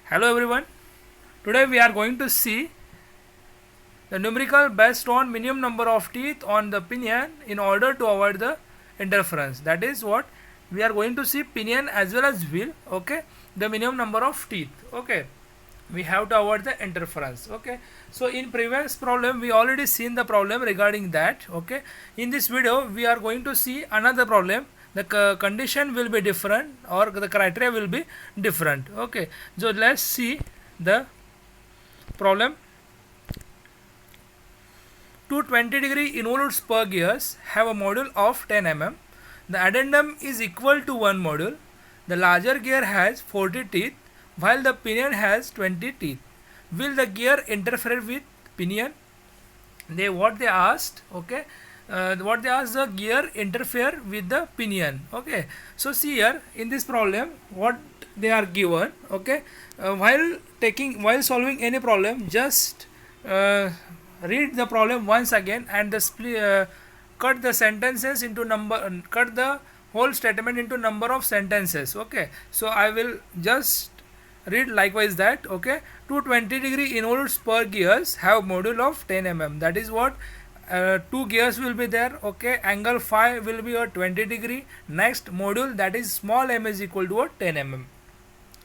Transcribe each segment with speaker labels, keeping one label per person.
Speaker 1: Hello everyone. Today we are going to see the numerical based on minimum number of teeth on the pinion in order to avoid the interference. That is what we are going to see pinion as well as wheel. Okay, the minimum number of teeth. Okay, we have to avoid the interference. Okay, so in previous problem we already seen the problem regarding that. Okay, in this video we are going to see another problem. The condition will be different or the criteria will be different. Okay, so let's see the problem. Two 20-degree involutes per gears have a module of 10 mm. The addendum is equal to one module. The larger gear has 40 teeth while the pinion has 20 teeth. Will the gear interfere with pinion? What they asked, okay, what they asked, the gear interfere with the pinion. Okay, so see here in this problem what they are given. Okay, while solving any problem, just read the problem once again and cut the sentences into cut the whole statement into number of sentences. Okay, so I will just read likewise that. Okay, two 20-degree involutes per gears have module of 10 mm. That is what two gears will be there. Okay, angle phi will be a 20-degree. Next module, that is small m, is equal to a 10 mm.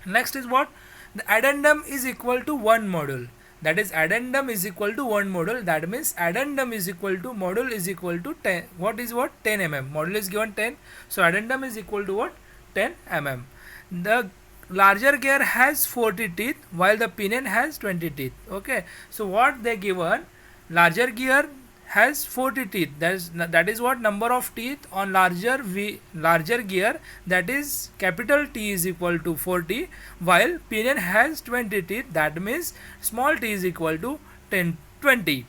Speaker 1: Next is what? The addendum is equal to one module. That is addendum is equal to one module. That means addendum is equal to module is equal to 10. What is what? 10 mm. Module is given 10. So addendum is equal to what? 10 mm. The larger gear has 40 teeth while the pinion has 20 teeth. Okay, so what they given, larger gear has 40 teeth. That is what number of teeth on larger gear, that is capital T is equal to 40 while pinion has 20 teeth. That means small t is equal to 20.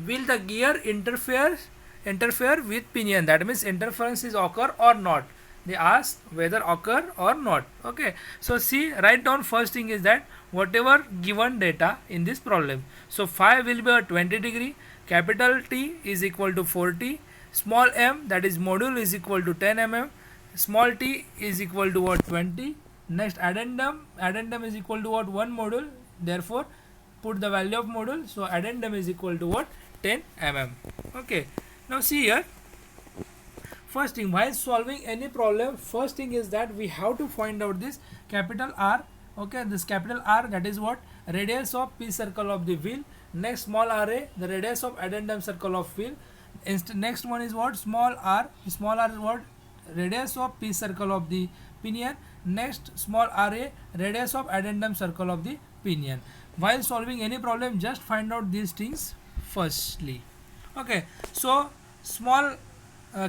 Speaker 1: Will the gear interfere with pinion? That means interference is occur or not. They ask whether occur or not. Okay, so see, write down first thing is that whatever given data in this problem. So phi will be a 20-degree, capital T is equal to 40, small m, that is module, is equal to 10 mm, small t is equal to what? 20. Next addendum is equal to what? One module, therefore put the value of module. So addendum is equal to what? 10 mm. Okay, now see here, first thing, while solving any problem, first thing is that we have to find out this capital R. Okay, this capital R, that is what? Radius of P circle of the wheel. Next small ra, the radius of addendum circle of wheel. Next one is what? Small r. Small r is what? Radius of P circle of the pinion. Next small ra, radius of addendum circle of the pinion. While solving any problem, just find out these things firstly. Okay, so small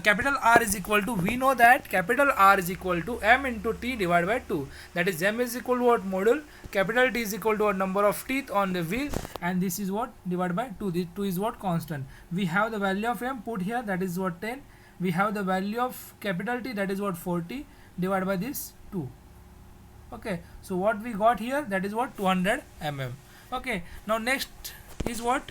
Speaker 1: capital R is equal to, we know that capital R is equal to m into t divided by 2. That is m is equal to what? Module. Capital T is equal to what? Number of teeth on the wheel, and this is what? Divided by 2. This 2 is what? Constant. We have the value of m put here, that is what? 10. We have the value of capital T, that is what? 40, divided by this 2. Okay, so what we got here, that is what? 200 mm. Okay, now next is what?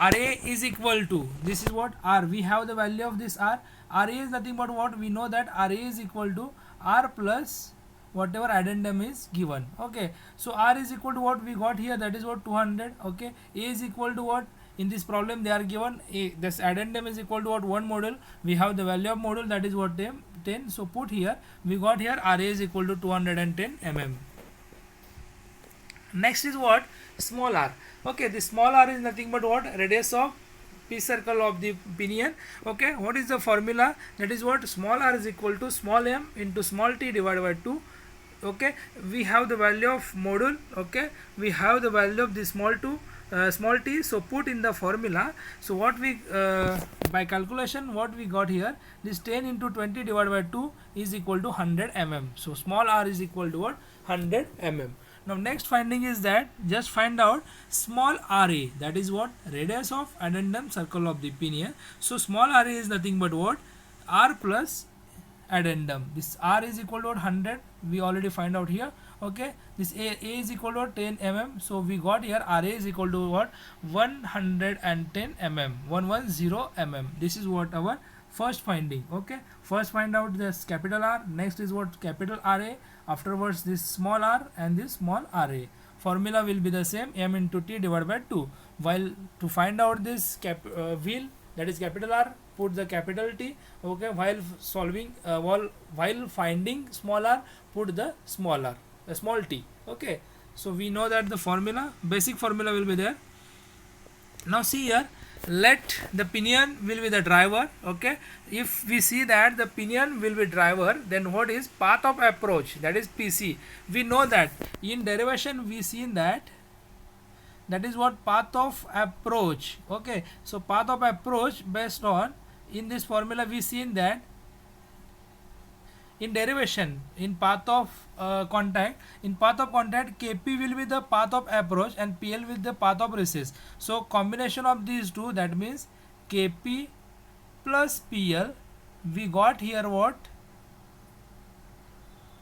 Speaker 1: Ra is equal to, this is what? R. We have the value of this R. Ra is nothing but what? We know that Ra is equal to R plus whatever addendum is given. Okay, so R is equal to what we got here, that is what? 200. Okay, A is equal to what? In this problem they are given A, this addendum is equal to what? One module. We have the value of module, that is what? 10. So put here, we got here Ra is equal to 210 mm. Next is what? Small r. Okay, the small r is nothing but what? Radius of P circle of the pinion. Okay, what is the formula? That is what? Small r is equal to small m into small t divided by 2. Okay, we have the value of module. Okay, we have the value of the small t, so put in the formula. So what we by calculation, what we got here, this 10 into 20 divided by 2 is equal to 100 mm. So small r is equal to what? 100 mm. Now next finding is that just find out small ra, that is what? Radius of addendum circle of the pinion. So small ra is nothing but what? R plus addendum. This r is equal to 100, we already find out here. Okay, this a is equal to 10 mm. So we got here ra is equal to what? 110 mm, 110 mm. This is what our first finding. Okay, first find out this capital R, next is what capital RA, afterwards this small r and this small ra. Formula will be the same, m into t divided by 2. While to find out this wheel, that is capital R, put the capital T. Okay, while solving while finding small r, put the small r, the small t. Okay, so we know that the formula, basic formula will be there. Now see here, let the pinion will be the driver. Okay, if we see that the pinion will be driver, then what is path of approach, that is PC. We know that in derivation we seen that is what path of approach. Okay, so path of approach based on, in this formula we seen that in derivation, in path of contact, Kp will be the path of approach and Pl will be the path of recess. So combination of these two, that means Kp plus Pl, we got here what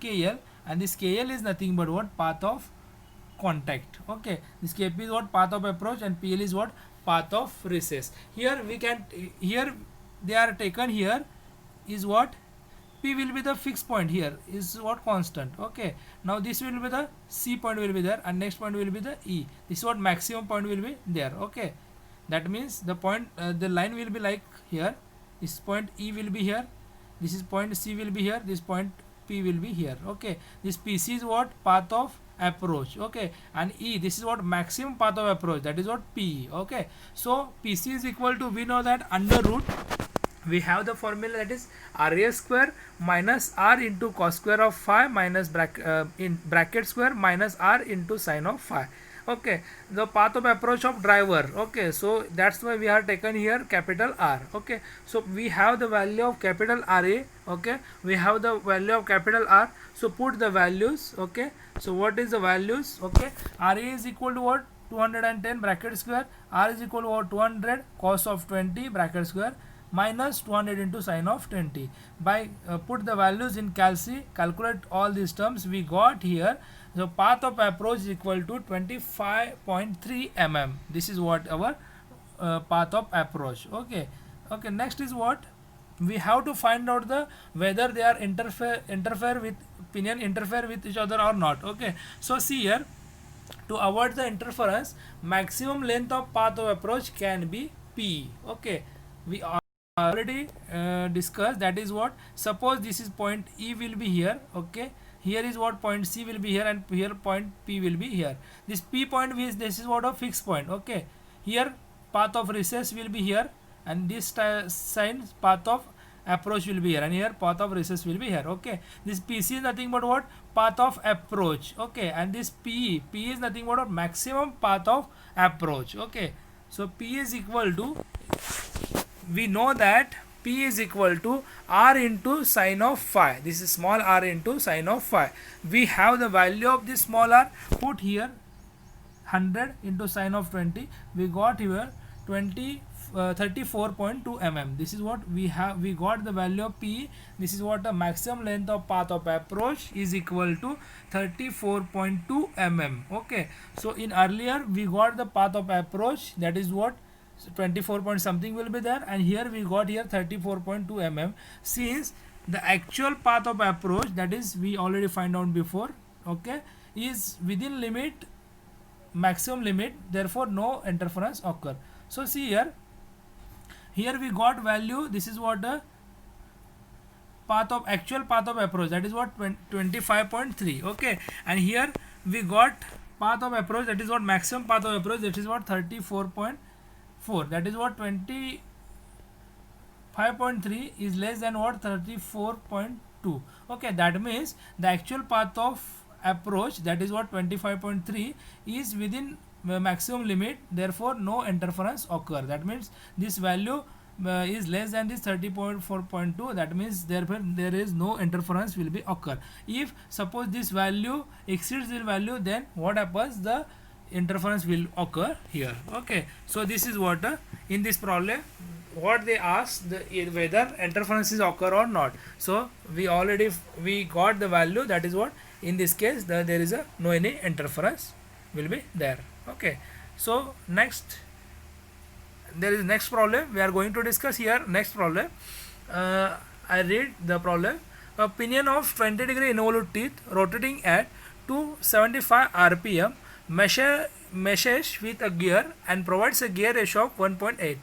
Speaker 1: Kl, and this Kl is nothing but what path of contact. Okay, this Kp is what path of approach and Pl is what path of recess. Here we can, here they are taken, here is what P will be the fixed point, here is what constant. Okay, now this will be the C point will be there, and next point will be the E. This is what maximum point will be there. Okay, that means the point, the line will be like here, this point E will be here, this is point C will be here, this point P will be here. Okay, this PC is what path of approach. Okay, and E, this is what maximum path of approach, that is what P. Okay, so PC is equal to, we know that under root, we have the formula, that is RA square minus R into cos square of phi minus in bracket square minus R into sine of phi. Okay, the path of approach of driver. Okay, so that's why we have taken here capital R. Okay, so we have the value of capital RA. Okay, we have the value of capital R, so put the values. Okay, so what is the values? Okay, RA is equal to what, 210 bracket square, R is equal to what, 200 cos of 20 bracket square minus 200 into sine of 20. By put the values in calculate all these terms, we got here the path of approach is equal to 25.3 mm. This is what our path of approach. Okay, okay, next is what we have to find out the whether they are interfere with pinion, interfere with each other or not. Okay, so see here, to avoid the interference, maximum length of path of approach can be P. Okay, we already discussed, that is what, suppose this is point E will be here. Okay, here is what point C will be here, and here point P will be here. This P point is, this is what a fixed point. Okay, here path of recess will be here, and this sign path of approach will be here, and here path of recess will be here. Okay, this PC is nothing but what, path of approach. Okay, and this P is nothing but what, maximum path of approach. Okay, so P is equal to, we know that P is equal to R into sine of phi. This is small r into sine of phi. We have the value of this small r, put here 100 into sine of 20. We got here 34.2 mm. This is what we have. We got the value of P. This is what the maximum length of path of approach is equal to 34.2 mm. Okay, so in earlier we got the path of approach, that is what, 24 point something will be there, and here we got here 34.2 mm. Since the actual path of approach, that is we already find out before, okay, is within limit, maximum limit, therefore no interference occur. So see here, we got value, this is what the path of actual path of approach, that is what 25.3. okay, and here we got path of approach, that is what maximum path of approach, that is what 34.4, that is what 25.3 is less than what, 34.2. okay, that means the actual path of approach, that is what 25.3, is within maximum limit, therefore no interference occur. That means this value is less than this 30.4.2, that means therefore there is no interference will be occur. If suppose this value exceeds this value, then what happens, the interference will occur here. Okay, so this is what in this problem what they ask, whether interferences occur or not. So we got the value, that is what, in this case there is no any interference will be there. Okay, so next, there is next problem we are going to discuss here. Next problem, I read the problem. A pinion of 20-degree involute teeth rotating at 275 rpm meshes with a gear and provides a gear ratio of 1.8.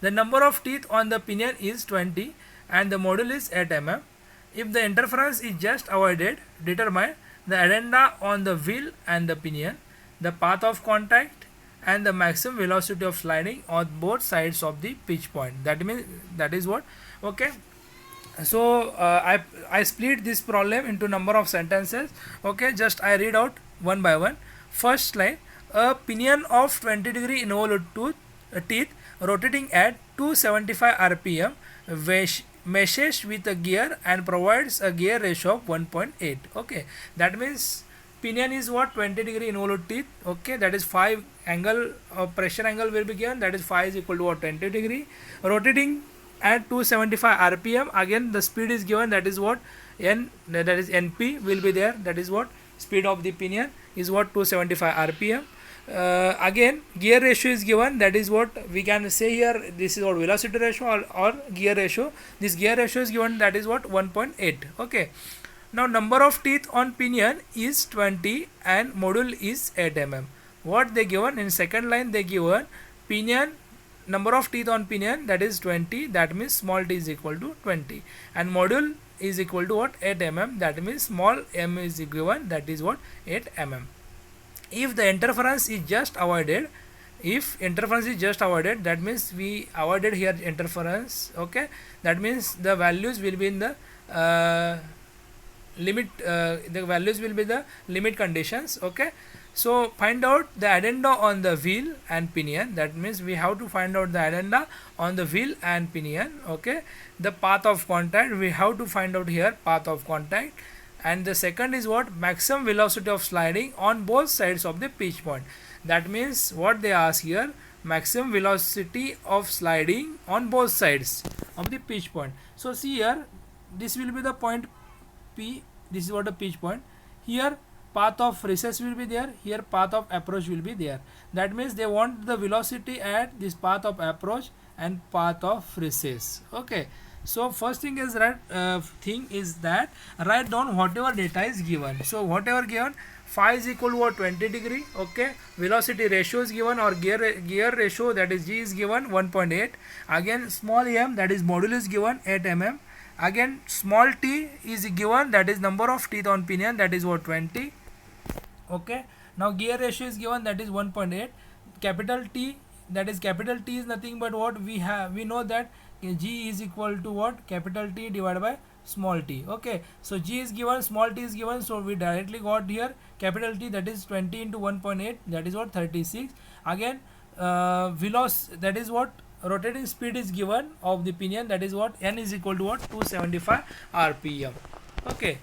Speaker 1: The number of teeth on the pinion is 20 and the module is 8 mm. If the interference is just avoided, determine the addenda on the wheel and the pinion, the path of contact, and the maximum velocity of sliding on both sides of the pitch point. That means that is what. Okay. So I split this problem into number of sentences. Okay, just I read out one by one. First line: a pinion of 20-degree involute teeth rotating at 275 rpm meshes with a gear and provides a gear ratio of 1.8. Okay, that means pinion is what, 20-degree involute teeth. Okay, that is 5 angle pressure angle will be given, that is 5 is equal to what, 20 degree, rotating at 275 rpm. Again the speed is given, that is what, n, that is np will be there, that is what speed of the pinion is what, 275 rpm. Again gear ratio is given, that is what we can say here, this is what velocity ratio or gear ratio. This gear ratio is given, that is what, 1.8. okay. Now number of teeth on pinion is 20 and module is 8 mm. What they given in second line, they given pinion, number of teeth on pinion, that is 20, that means small t is equal to 20, and module is equal to what, 8 mm, that means small m is given, that is what, 8 mm. If the interference is just avoided, that means we avoided here interference. Okay, that means the values will be in the limit, the values will be the limit conditions. Okay, so find out the addenda on the wheel and pinion, that means we have to find out the addenda on the wheel and pinion. Okay, the path of contact, we have to find out here path of contact, and the second is what, maximum velocity of sliding on both sides of the pitch point. That means what they ask here, maximum velocity of sliding on both sides of the pitch point. So see here, this will be the point P, this is what a pitch point. Here path of recess will be there, here path of approach will be there. That means they want the velocity at this path of approach and path of recess. Okay, so first thing is that write down whatever data is given. So whatever given, phi is equal to what, 20 degree. Okay, velocity ratio is given, or gear ratio, that is g is given 1.8. again small m, that is module is given 8 mm. again small t is given, that is number of teeth on pinion, that is what, 20. Okay, now gear ratio is given, that is 1.8. capital T, that is capital T is nothing but what we know that g is equal to what, capital T divided by small t. Okay, so g is given, small t is given, so we directly got here capital T, that is 20 into 1.8, that is what, 36. Again velocity, that is what, rotating speed is given of the pinion, that is what, n is equal to what, 275 rpm. Okay,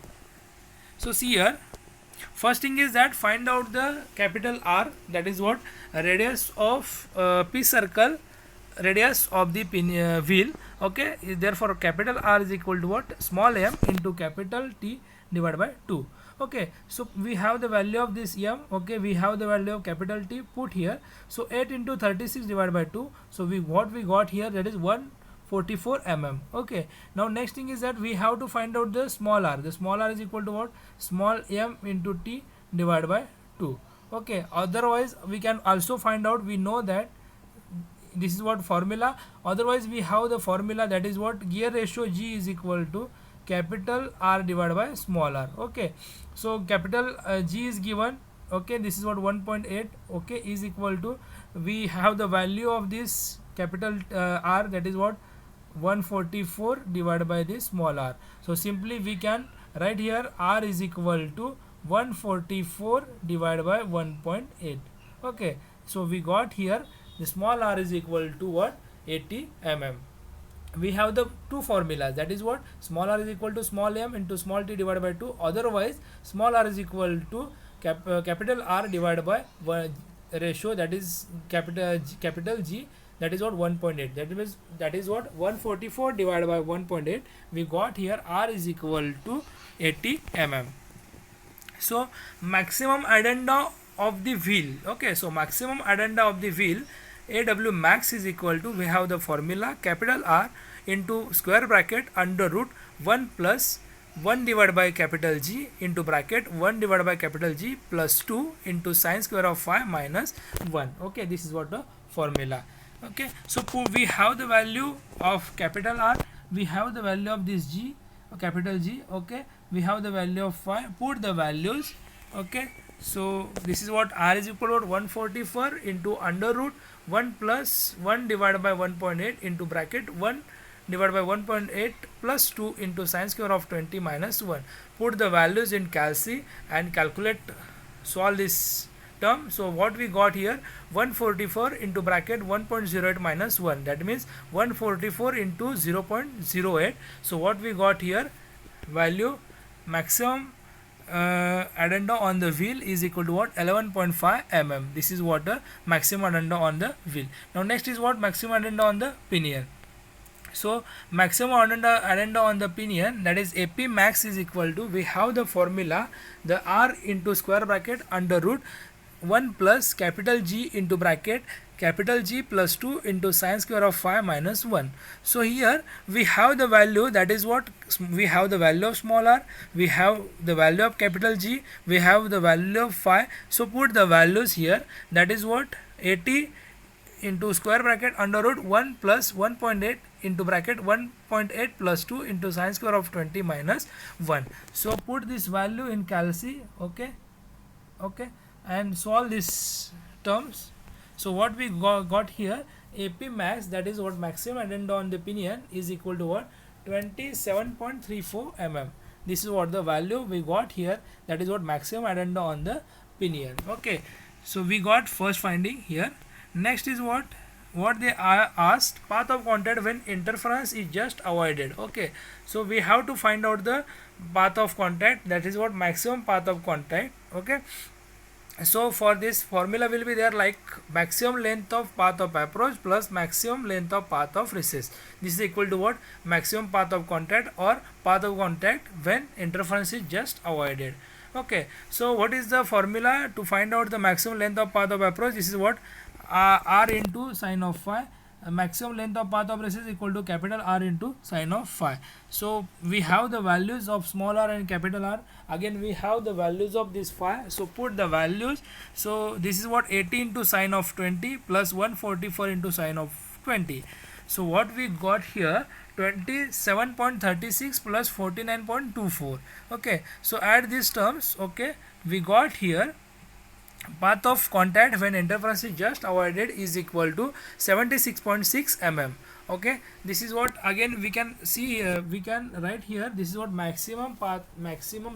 Speaker 1: so see here, first thing is that find out the capital R, that is what, radius of P circle, radius of the wheel. Okay, therefore capital R is equal to what, small m into capital T divided by 2. Okay, so we have the value of this m. Okay, we have the value of capital T put here. So 8 into 36 divided by 2. So we got here, that is 144 mm. Okay, now next thing is that we have to find out the small r. The small r is equal to what, small m into t divided by 2. Okay, otherwise we can also find out, we know that this is what formula, otherwise we have the formula, that is what, gear ratio g is equal to capital R divided by small r. Okay, so capital G is given. Okay, this is what, 1.8. okay, is equal to, we have the value of this capital R, that is what, 144 divided by this small r. So simply we can write here R is equal to 144 divided by 1.8. Okay, so we got here the small r is equal to what, 80 mm. We have the two formulas, that is what, small r is equal to small m into small t divided by 2, otherwise small r is equal to capital R divided by ratio, that is capital G, that is what, 1.8. that is what, 144 divided by 1.8. we got here R is equal to 80 mm. So maximum addenda of the wheel. Okay, so maximum addenda of the wheel, AW max is equal to, we have the formula, capital R into square bracket under root 1 plus 1 divided by capital G into bracket 1 divided by capital G plus 2 into sine square of phi minus 1. Okay, this is what the formula. Okay, so we have the value of capital R, we have the value of this G, capital G. Okay, we have the value of phi, put the values. Okay, so this is what R is equal to 144 into under root 1 plus 1 divided by 1.8 into bracket 1 divided by 1.8 plus 2 into sine square of 20 minus 1. Put the values in calc and calculate, solve this term. So what we got here, 144 into bracket 1.08 minus 1, that means 144 into 0.08. so what we got here, value maximum addenda on the wheel is equal to what, 11.5 mm. This is what the maximum addenda on the wheel. Now next is what, maximum addenda on the pinion. So maximum addenda on the pinion, that is AP max is equal to, we have the formula, the R into square bracket under root 1 plus capital G into bracket capital G plus 2 into sine square of phi minus 1. So here we have the value, that is what, we have the value of small r, we have the value of capital G, we have the value of phi. So put the values here, that is what, 80 into square bracket under root 1 plus 1.8 into bracket 1.8 plus 2 into sine square of 20 minus 1. So put this value in calc. Okay, okay, and solve these terms. So what we got here, AP max, that is what, maximum addenda on the pinion is equal to what, 27.34 mm. This is what the value we got here, that is what maximum addenda on the pinion. Okay, so we got first finding here. Next is what they are asked, path of contact when interference is just avoided. Okay, so we have to find out the path of contact, that is what, maximum path of contact. Okay, so for this formula will be there like maximum length of path of approach plus maximum length of path of recess. This is equal to what, maximum path of contact or path of contact when interference is just avoided. Okay, so what is the formula to find out the maximum length of path of approach? This is what, R into sine of phi. Maximum length of path of recess is equal to capital R into sine of phi. So we have the values of small r and capital R. Again we have the values of this phi. So put the values. So this is what, 80 into sine of 20 plus 144 into sine of 20. So what we got here, 27.36 plus 49.24. Okay, so add these terms. Okay, we got here path of contact when interference is just avoided is equal to 76.6 mm. Okay, this is what, again we can see, we can write here, this is what maximum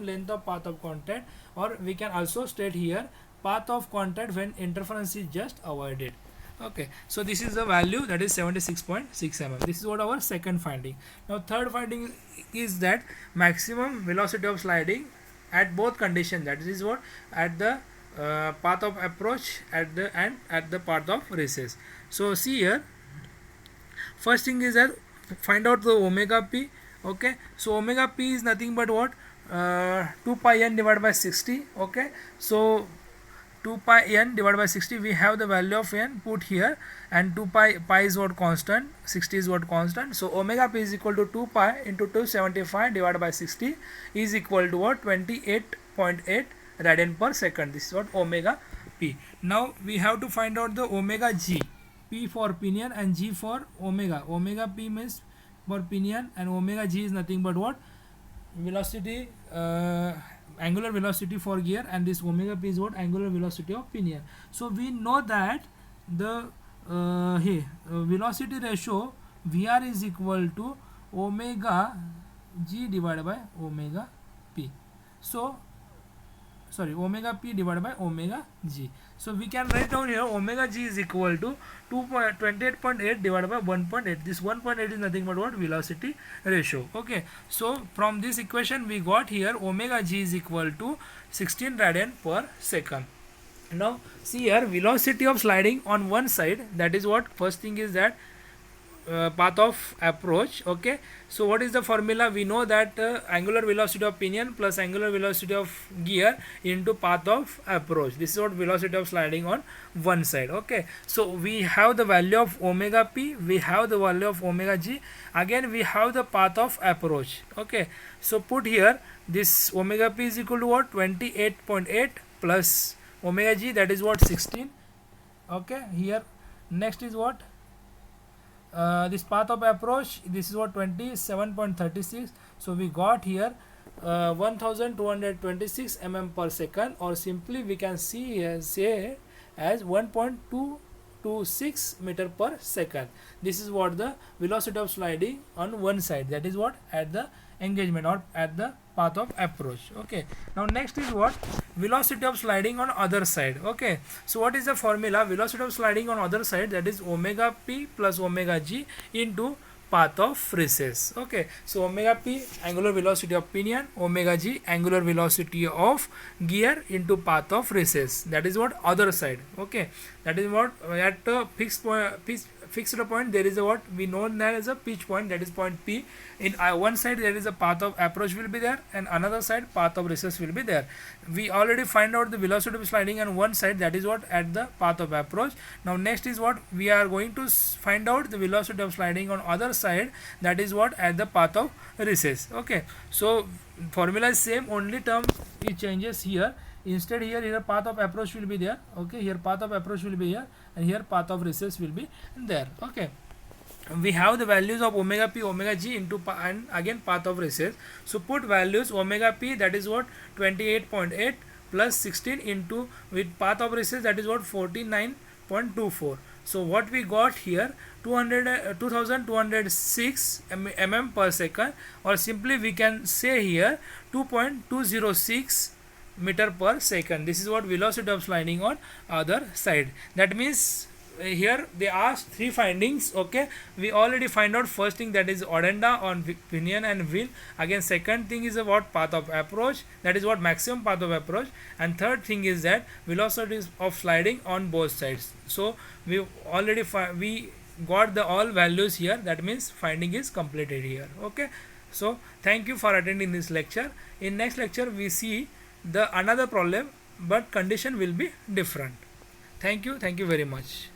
Speaker 1: length of path of contact, or we can also state here path of contact when interference is just avoided. Okay, so this is the value, that is 76.6 mm. This is what our second finding. Now third finding is that maximum velocity of sliding at both conditions, that is what, at the path of approach at the path of recess. So see here, first thing is that find out the omega p. Okay, so omega p is nothing but what, 2 pi n divided by 60. Okay, so 2 pi n divided by 60, we have the value of n put here, and 2 pi is what, constant, 60 is what, constant. So omega p is equal to 2 pi into 275 divided by 60 is equal to what, 28.8 radian per second. This is what omega p. Now we have to find out the omega g, p for pinion and g for omega. Omega p means for pinion and omega g is nothing but what, velocity, angular velocity for gear, and this omega p is what, angular velocity of pinion. So we know that the velocity ratio Vr is equal to omega g divided by omega p. So sorry, omega p divided by omega g. So we can write down here omega g is equal to 28.8 divided by 1.8. This 1.8 is nothing but what, velocity ratio. Okay, so from this equation we got here omega g is equal to 16 radian per second. Now see here, velocity of sliding on one side, that is what, first thing is that path of approach. Okay, so what is the formula? We know that angular velocity of pinion plus angular velocity of gear into path of approach. This is what velocity of sliding on one side. Okay, so we have the value of omega p, we have the value of omega g, again we have the path of approach. Okay, so put here this omega p is equal to what? 28.8 plus omega g, that is what? 16. Okay, here next is what? This path of approach, this is what? 27.36. so we got here 1226 mm per second, or simply we can see say as 1.226 meter per second. This is what the velocity of sliding on one side, that is what? At the engagement or at the path of approach. Okay, now next is what? Velocity of sliding on other side. Okay, so what is the formula? Velocity of sliding on other side, that is omega p plus omega g into path of recess. Okay, so omega p angular velocity of pinion, omega g angular velocity of gear into path of recess, that is what? Other side. Okay, that is what? At a fixed point there is a what we know that as a pitch point, that is point P. In one side there is a path of approach will be there, and another side path of recess will be there. We already find out the velocity of sliding on one side, that is what? At the path of approach. Now next is what? We are going to find out the velocity of sliding on other side, that is what? At the path of recess. Okay, so formula is same, only term it changes here. Instead here path of approach will be there. Okay, here path of approach will be here, and here path of recess will be there. Okay, we have the values of omega p, omega g into and again path of recess. So put values omega p, that is what? 28.8 plus 16 into with path of recess, that is what? 49.24. so what we got here? 2206 mm per second, or simply we can say here 2.206 meter per second. This is what velocity of sliding on other side. That means here they asked three findings. Okay, we already find out first thing, that is addenda on pinion and wheel. Again second thing is what? Path of approach, that is what? Maximum path of approach. And third thing is that velocity of sliding on both sides. So we already we got the all values here, that means finding is completed here. Okay, so thank you for attending this lecture. In next lecture we see the another problem, but condition will be different. Thank you very much.